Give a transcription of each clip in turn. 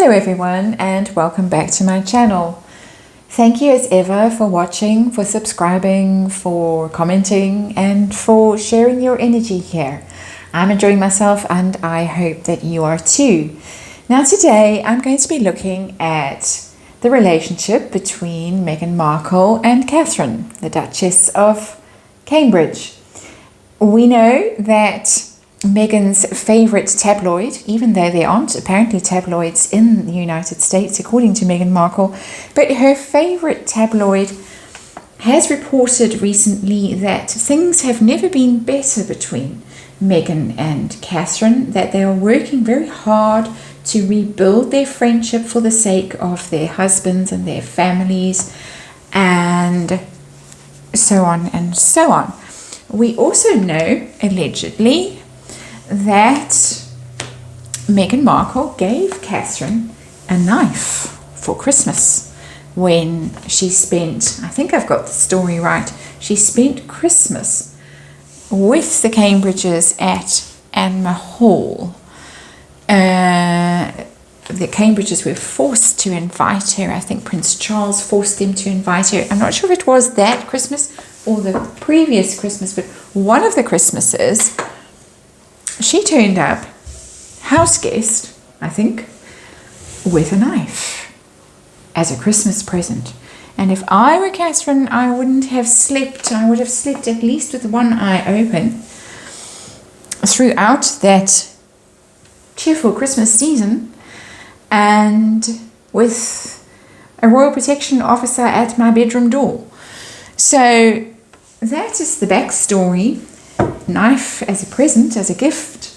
Hello everyone and welcome back to my channel. Thank you as ever for watching, for subscribing, for commenting and for sharing your energy here. I'm enjoying myself and I hope that you are too. Now today I'm going to be looking at the relationship between Meghan Markle and Catherine, the Duchess of Cambridge. We know that Meghan's favorite tabloid, even though there aren't apparently tabloids in the United States, according to Meghan Markle, but her favorite tabloid has reported recently that things have never been better between Meghan and Catherine, that they are working very hard to rebuild their friendship for the sake of their husbands and their families, and so on and so on. We also know, allegedly, that Meghan Markle gave Catherine a knife for Christmas when she spent, I think I've got the story right, she spent Christmas with the Cambridges at Anma Hall. The Cambridges were forced to invite her. I think Prince Charles forced them to invite her. I'm not sure if it was that Christmas or the previous Christmas, but one of the Christmases she turned up, house guest, I think, with a knife as a Christmas present. And if I were Catherine, I wouldn't have slept. I would have slept at least with one eye open throughout that cheerful Christmas season, and with a royal protection officer at my bedroom door. So that is the backstory. Knife as a present, as a gift,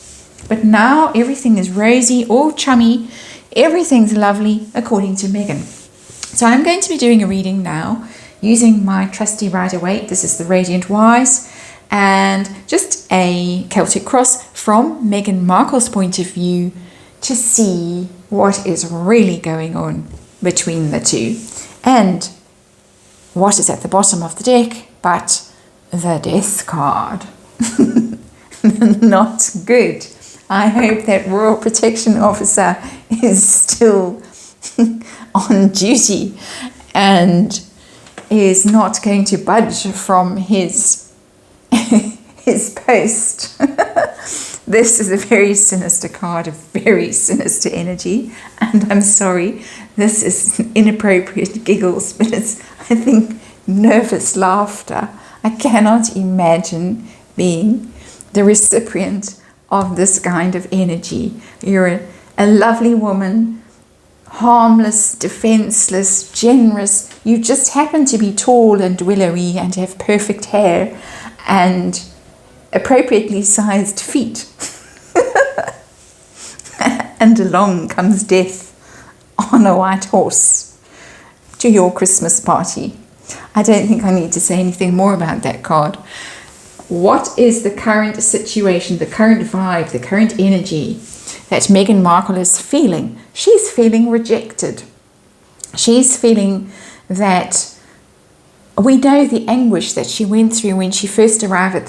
but now everything is rosy, all chummy, everything's lovely according to Meghan. So I'm going to be doing a reading now using my trusty Rider-Waite. This is the Radiant Wise, and just a Celtic cross from Meghan Markle's point of view to see what is really going on between the two and what is at the bottom of the deck but the Death card. Not good. I hope that Royal Protection Officer is still on duty and is not going to budge from his post. This is a very sinister card, a very sinister energy, and I'm sorry, this is inappropriate giggles, but it's, I think, nervous laughter. I cannot imagine being the recipient of this kind of energy. You're a lovely woman, harmless, defenseless, generous. You just happen to be tall and willowy and have perfect hair and appropriately sized feet. And along comes death on a white horse to your Christmas party. I don't think I need to say anything more about that card. What is the current situation, the current vibe, the current energy that Meghan Markle is feeling? She's feeling rejected. She's feeling that we know the anguish that she went through when she first arrived at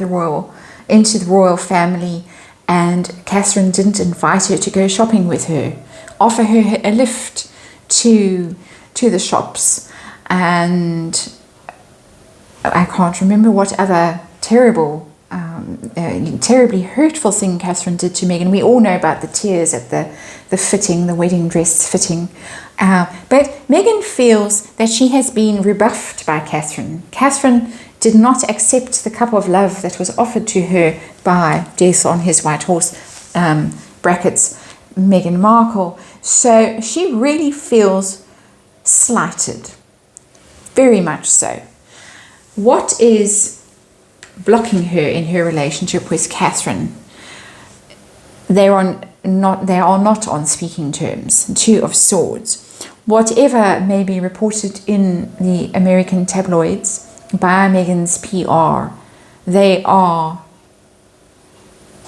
into the royal family, and Catherine didn't invite her to go shopping with her, offer her a lift to the shops, and I can't remember what other terribly hurtful thing Catherine did to Meghan. We all know about the tears at the fitting, the wedding dress fitting. But Meghan feels that she has been rebuffed by Catherine. Catherine did not accept the cup of love that was offered to her by Death on his white horse, brackets, Meghan Markle. So she really feels slighted, very much so. What is blocking her in her relationship with Catherine? They are not on speaking terms. Two of Swords. Whatever may be reported in the American tabloids by Meghan's PR, they are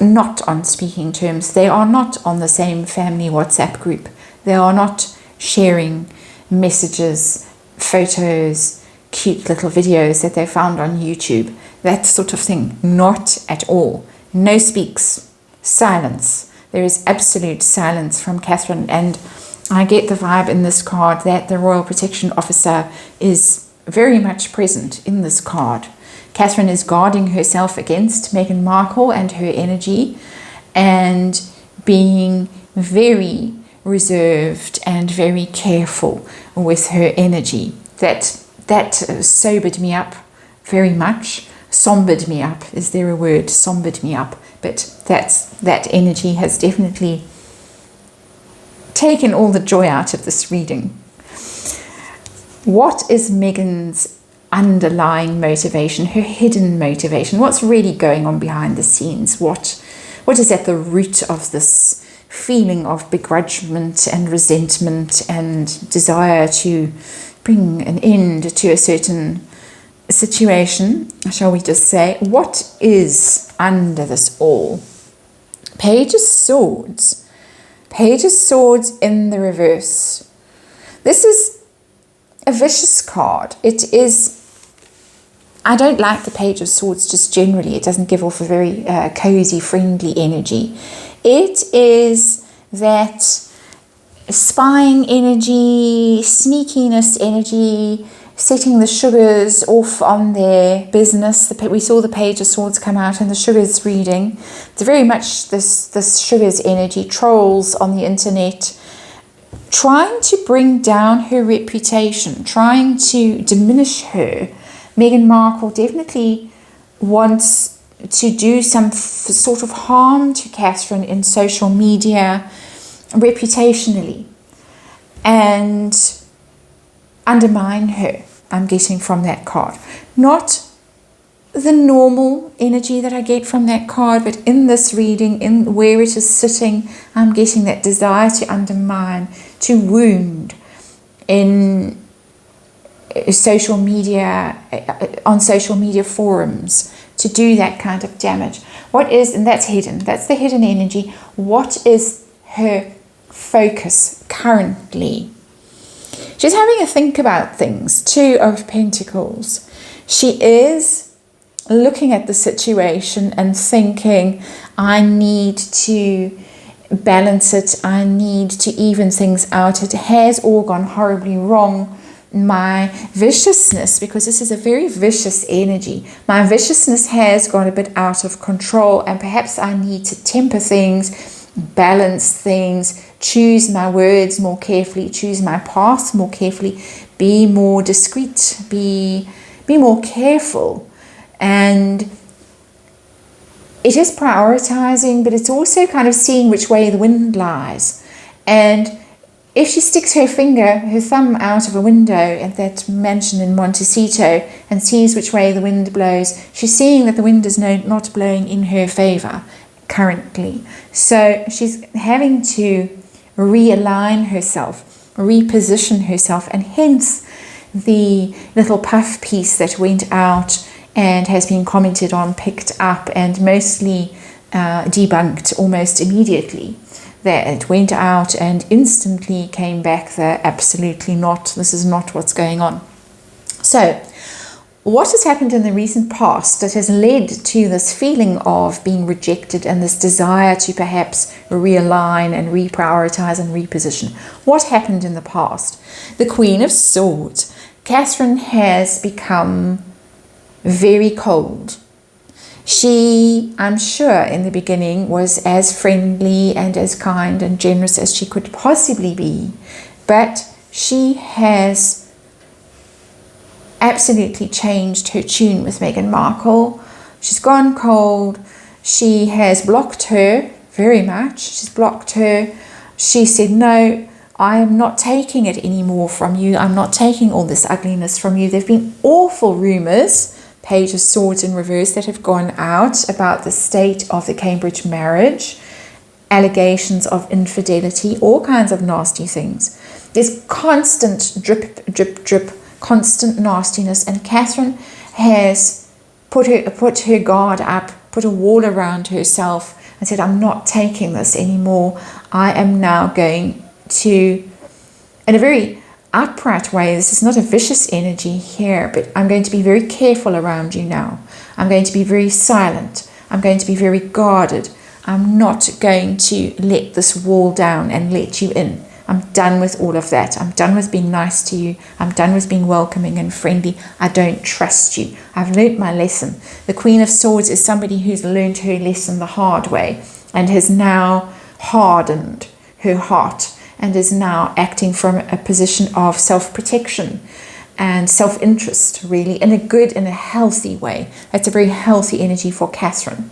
not on speaking terms. They are not on the same family WhatsApp group. They are not sharing messages, photos, cute little videos that they found on YouTube, that sort of thing. Not at all. No speaks. Silence. There is absolute silence from Catherine and I get the vibe in this card that the Royal Protection Officer is very much present in this card. Catherine is guarding herself against Meghan Markle and her energy, and being very reserved and very careful with her energy. That sobered me up very much. Sombered me up. Is there a word? Sombered me up. But that energy has definitely taken all the joy out of this reading. What is Meghan's underlying motivation, her hidden motivation? What's really going on behind the scenes? What is at the root of this feeling of begrudgment and resentment and desire to bring an end to a certain situation, shall we just say? What is under this all? Page of Swords. Page of Swords in the reverse. This is a vicious card. It is, I don't like the Page of Swords just generally. It doesn't give off a very cozy, friendly energy. It is that spying energy, sneakiness energy, setting the sugars off on their business. We saw the Page of Swords come out in the sugars reading. It's very much this sugars energy, trolls on the internet, trying to bring down her reputation, trying to diminish her. Meghan Markle definitely wants to do some sort of harm to Catherine in social media, reputationally, and undermine her. I'm getting from that card. Not the normal energy that I get from that card, but in this reading, in where it is sitting, I'm getting that desire to undermine, to wound in social media, on social media forums, to do that kind of damage. What is, and that's hidden, that's the hidden energy. What is her focus currently? She's having a think about things. Two of Pentacles. She is looking at the situation and thinking, I need to balance it. I need to even things out. It has all gone horribly wrong. My viciousness, because this is a very vicious energy, my viciousness has gone a bit out of control, and perhaps I need to temper things, balance things, choose my words more carefully, choose my path more carefully, be more discreet, be more careful. And it is prioritizing, but it's also kind of seeing which way the wind lies. And if she sticks her thumb out of a window at that mansion in Montecito and sees which way the wind blows, she's seeing that the wind is not blowing in her favor currently. So she's having to realign herself, reposition herself, and hence the little puff piece that went out and has been commented on, picked up, and mostly debunked almost immediately. That it went out and instantly came back there, absolutely not, this is not what's going on. So what has happened in the recent past that has led to this feeling of being rejected and this desire to perhaps realign and reprioritize and reposition? What happened in the past? The Queen of Swords. Catherine has become very cold. She, I'm sure, in the beginning was as friendly and as kind and generous as she could possibly be, but she has absolutely changed her tune with Meghan Markle. She's gone cold. She has blocked her very much. She's blocked her. She said, no, I am not taking it anymore from you. I'm not taking all this ugliness from you. There have been awful rumors, Page of Swords in reverse, that have gone out about the state of the Cambridge marriage, allegations of infidelity, all kinds of nasty things. There's constant drip, drip, drip, constant nastiness, and Catherine has put her guard up, put a wall around herself and said, I'm not taking this anymore. I am now going to, in a very upright way, this is not a vicious energy here, but I'm going to be very careful around you now. I'm going to be very silent. I'm going to be very guarded. I'm not going to let this wall down and let you in. I'm done with all of that. I'm done with being nice to you. I'm done with being welcoming and friendly. I don't trust you. I've learnt my lesson. The Queen of Swords is somebody who's learned her lesson the hard way and has now hardened her heart and is now acting from a position of self-protection and self-interest, really, in a good, in a healthy way. That's a very healthy energy for Catherine.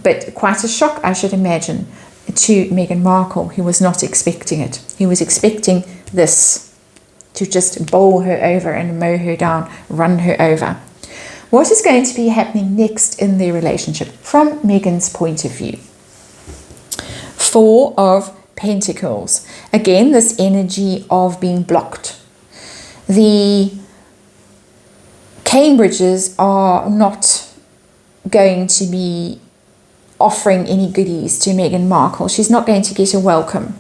But quite a shock, I should imagine, to Meghan Markle, who was not expecting it. He was expecting this to just bowl her over and mow her down, run her over. What is going to be happening next in their relationship from Meghan's point of view? Four of Pentacles. Again, this energy of being blocked. The Cambridges are not going to be offering any goodies to Meghan Markle. She's not going to get a welcome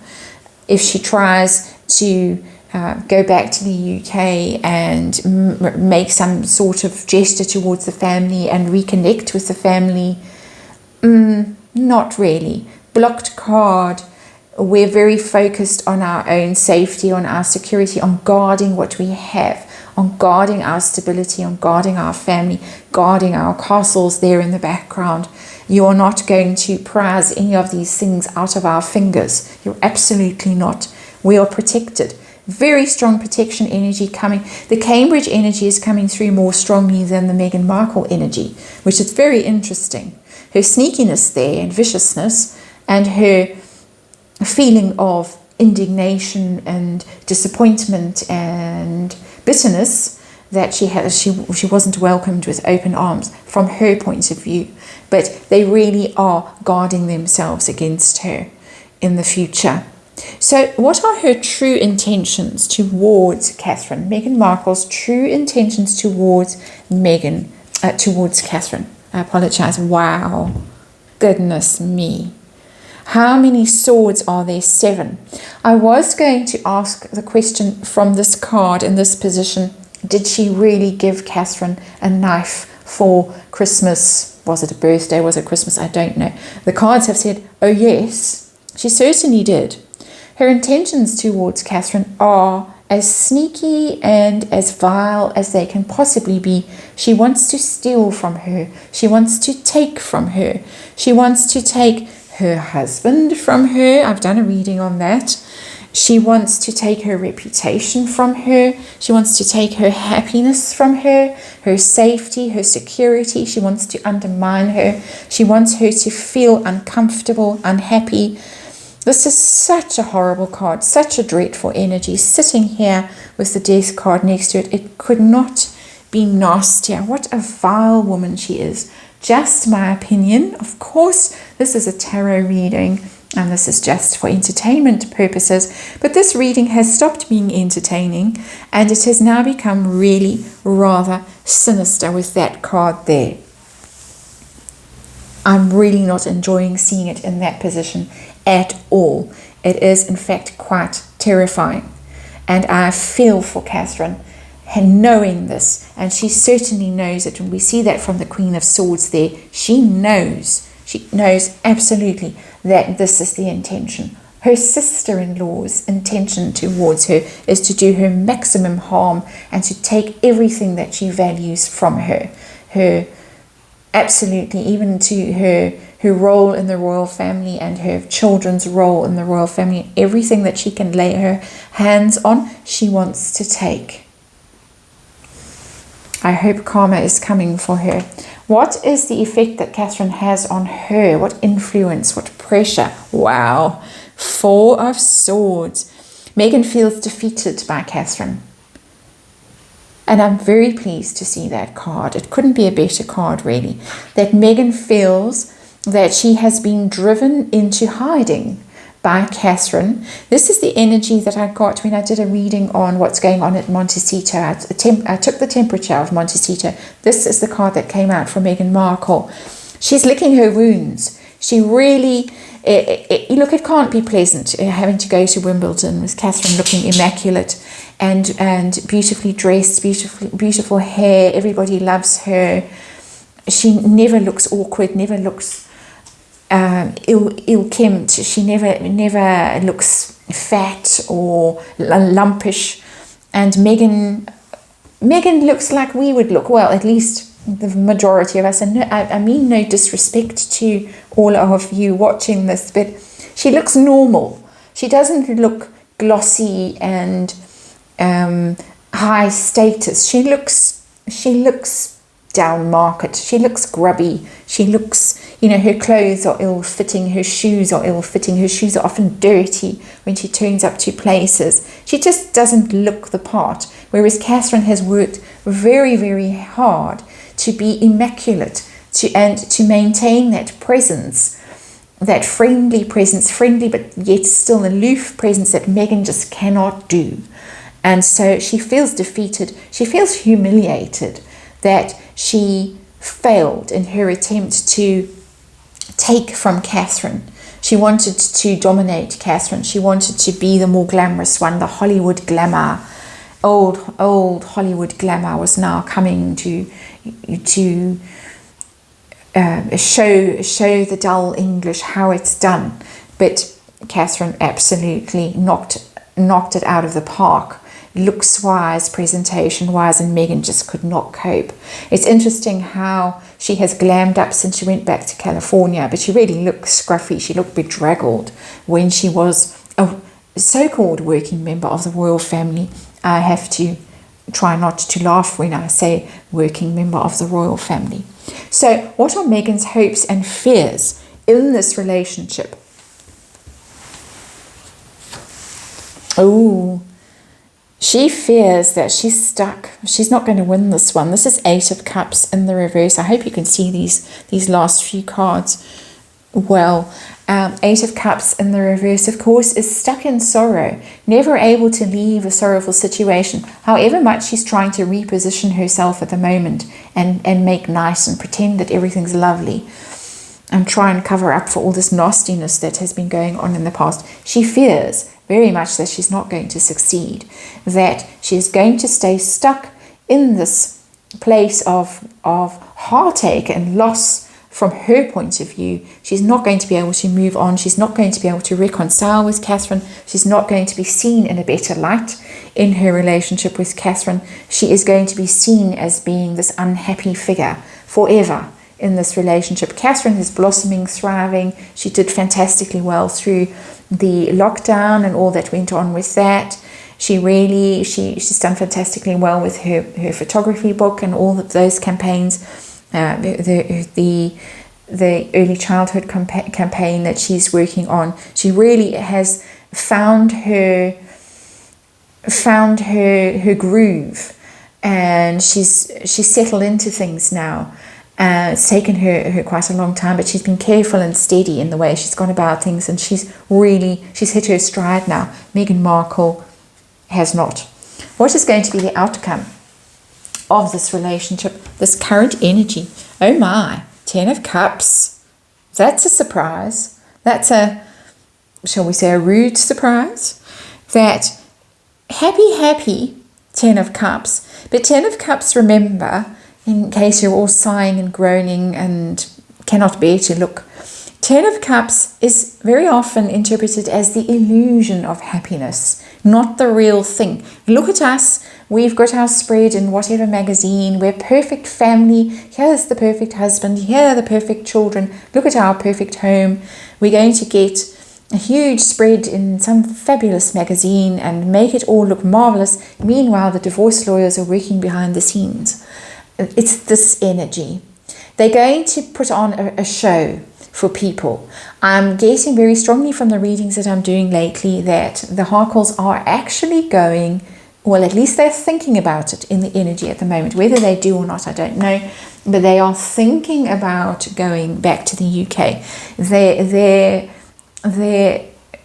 if she tries to go back to the UK and make some sort of gesture towards the family and reconnect with the family. Not really. Blocked card. We're very focused on our own safety, on our security, on guarding what we have, on guarding our stability, on guarding our family, guarding our castles there in the background. You are not going to prize any of these things out of our fingers. You're absolutely not. We are protected. Very strong protection energy coming. The Cambridge energy is coming through more strongly than the Meghan Markle energy, which is very interesting. Her sneakiness there and viciousness and her feeling of indignation and disappointment and bitterness that she wasn't welcomed with open arms from her point of view. But they really are guarding themselves against her in the future. So what are her true intentions towards Catherine? Meghan Markle's true intentions towards Catherine. I apologize. Wow. Goodness me. How many swords are there? 7. I was going to ask the question from this card in this position. Did she really give Catherine a knife for Christmas? Was it a birthday? Was it Christmas? I don't know. The cards have said, oh yes, she certainly did. Her intentions towards Catherine are as sneaky and as vile as they can possibly be. She wants to steal from her. She wants to take from her. She wants to take her husband from her. I've done a reading on that. She wants to take her reputation from her. She wants to take her happiness from her, her safety, her security. She wants to undermine her. She wants her to feel uncomfortable, unhappy. This is such a horrible card, such a dreadful energy. Sitting here with the death card next to it, it could not be nastier. What a vile woman she is. Just my opinion. Of course, this is a tarot reading and this is just for entertainment purposes. But this reading has stopped being entertaining and it has now become really rather sinister with that card there. I'm really not enjoying seeing it in that position at all. It is, in fact, quite terrifying. And I feel for Catherine and knowing this, and she certainly knows it, and we see that from the Queen of Swords there. She knows absolutely that this is the intention. Her sister-in-law's intention towards her is to do her maximum harm and to take everything that she values from her. Absolutely, even to her role in the royal family and her children's role in the royal family. Everything that she can lay her hands on, she wants to take. I hope karma is coming for her. What is the effect that Catherine has on her? What influence? What pressure? Wow. 4 of Swords. Meghan feels defeated by Catherine. And I'm very pleased to see that card. It couldn't be a better card, really. That Meghan feels that she has been driven into hiding by Catherine. This is the energy that I got when I did a reading on what's going on at Montecito. I took the temperature of Montecito. This is the card that came out for Meghan Markle. She's licking her wounds. She really, look, it can't be pleasant having to go to Wimbledon with Catherine looking immaculate and beautifully dressed, beautiful hair. Everybody loves her. She never looks awkward, never looks ill-kempt. She never looks fat or lumpish, and Meghan looks like we would look, well, at least the majority of us, and I mean no disrespect to all of you watching this, but she looks normal. She doesn't look glossy and high status. She looks down market. She looks grubby. She looks, her clothes are ill-fitting. Her shoes are ill-fitting. Her shoes are often dirty when she turns up to places. She just doesn't look the part. Whereas Catherine has worked very, very hard to be immaculate, to maintain that presence, that friendly presence, friendly but yet still aloof presence that Meghan just cannot do. And so she feels defeated. She feels humiliated that she failed in her attempt to take from Catherine. She wanted to dominate Catherine. She wanted to be the more glamorous one, the Hollywood glamour. Old Hollywood glamour was now coming to show the dull English how it's done. But Catherine absolutely knocked it out of the park. Looks wise, presentation wise, and Meghan just could not cope. It's interesting how she has glammed up since she went back to California, but she really looked scruffy. She looked bedraggled when she was a so-called working member of the royal family. I have to try not to laugh when I say working member of the royal family. So what are Meghan's hopes and fears in this relationship? She fears that she's stuck. She's not going to win this one. This is 8 of Cups in the reverse. I hope you can see these last few cards well. 8 of Cups in the reverse, of course, is stuck in sorrow, never able to leave a sorrowful situation, however much she's trying to reposition herself at the moment and make nice and pretend that everything's lovely and try and cover up for all this nastiness that has been going on in the past. She fears very much that she's not going to succeed, that she's going to stay stuck in this place of heartache and loss from her point of view. She's not going to be able to move on. She's not going to be able to reconcile with Catherine. She's not going to be seen in a better light in her relationship with Catherine. She is going to be seen as being this unhappy figure forever in this relationship. Catherine is blossoming, thriving. She did fantastically well through the lockdown and all that went on with that. She's done fantastically well with her photography book and all of those campaigns, the early childhood campaign that she's working on. She really has found her groove, and she's settled into things now. It's taken her quite a long time, but she's been careful and steady in the way she's gone about things, and she's hit her stride now. Meghan Markle has not. What is going to be the outcome of this relationship, this current energy? Oh my, 10 of Cups. That's a surprise. That's shall we say, a rude surprise. That happy 10 of Cups. But 10 of Cups, remember, in case you're all sighing and groaning and cannot bear to look, 10 of Cups is very often interpreted as the illusion of happiness, not the real thing. Look at us. We've got our spread in whatever magazine. We're perfect family. Here's the perfect husband. Here are the perfect children. Look at our perfect home. We're going to get a huge spread in some fabulous magazine and make it all look marvelous. Meanwhile, the divorce lawyers are working behind the scenes. It's this energy. They're going to put on a show for people. I'm getting very strongly from the readings that I'm doing lately that the Harkles are actually going, well, at least they're thinking about it in the energy at the moment. Whether they do or not, I don't know. But they are thinking about going back to the UK. Their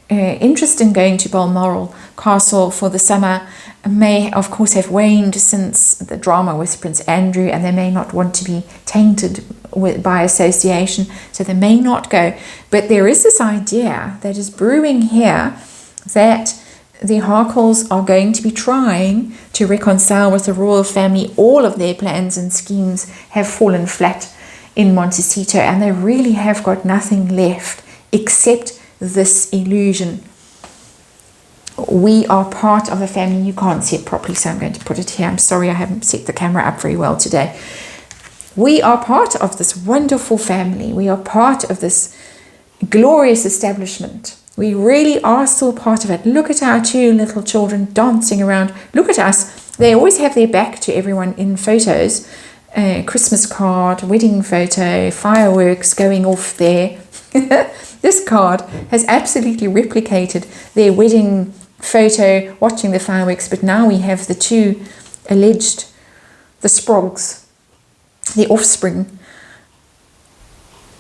interest in going to Balmoral Castle for the summer may, of course, have waned since the drama with Prince Andrew, and they may not want to be tainted by association, so they may not go. But there is this idea that is brewing here that the Harkles are going to be trying to reconcile with the royal family. All of their plans and schemes have fallen flat in Montecito, and they really have got nothing left except this illusion we are part of a family. You can't see it properly, so I'm going to put it here. I'm sorry, I haven't set the camera up very well today. We are part of this wonderful family. We are part of this glorious establishment. We really are still part of it. Look at our two little children dancing around. Look at us. They always have their back to everyone in photos. Christmas card, wedding photo, fireworks going off there. This card has absolutely replicated their wedding photo, watching the fireworks, but now we have the two alleged, the sprogs, the offspring.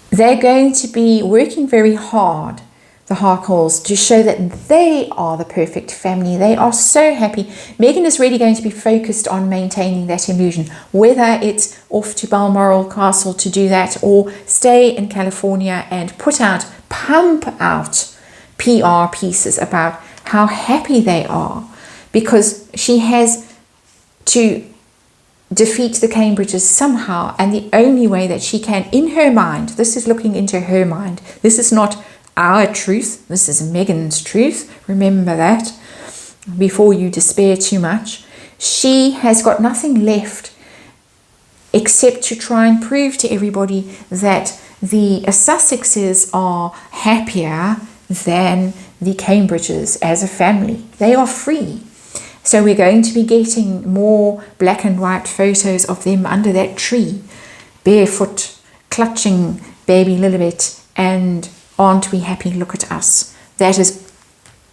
They're going to be working very hard, the Harkles, to show that they are the perfect family. They are so happy. Meghan is really going to be focused on maintaining that illusion, whether it's off to Balmoral Castle to do that or stay in California and pump out PR pieces about how happy they are, because she has to defeat the Cambridges somehow, and the only way that she can, in her mind, this is looking into her mind, this is not our truth, this is Meghan's truth, remember that, before you despair too much. She has got nothing left except to try and prove to everybody that the Sussexes are happier than the Cambridges as a family. They are free. So we're going to be getting more black and white photos of them under that tree, barefoot, clutching baby Lilibet, and aren't we happy, look at us. That is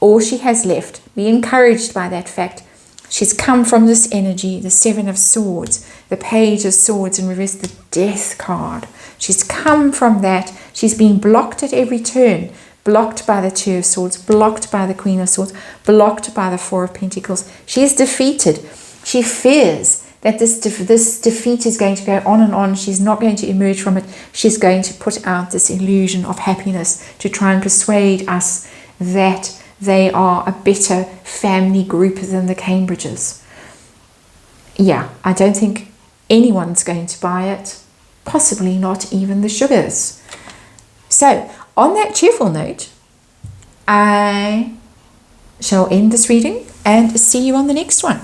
all she has left. Be encouraged by that fact. She's come from this energy, the Seven of Swords, the Page of Swords, and reverse the Death card. She's come from that. She's been blocked at every turn. Blocked by the Two of Swords, blocked by the Queen of Swords, blocked by the Four of Pentacles. She is defeated. She fears that this defeat is going to go on and on. She's not going to emerge from it. She's going to put out this illusion of happiness to try and persuade us that they are a better family group than the Cambridges. Yeah, I don't think anyone's going to buy it. Possibly not even the Sugars. So, on that cheerful note, I shall end this reading and see you on the next one.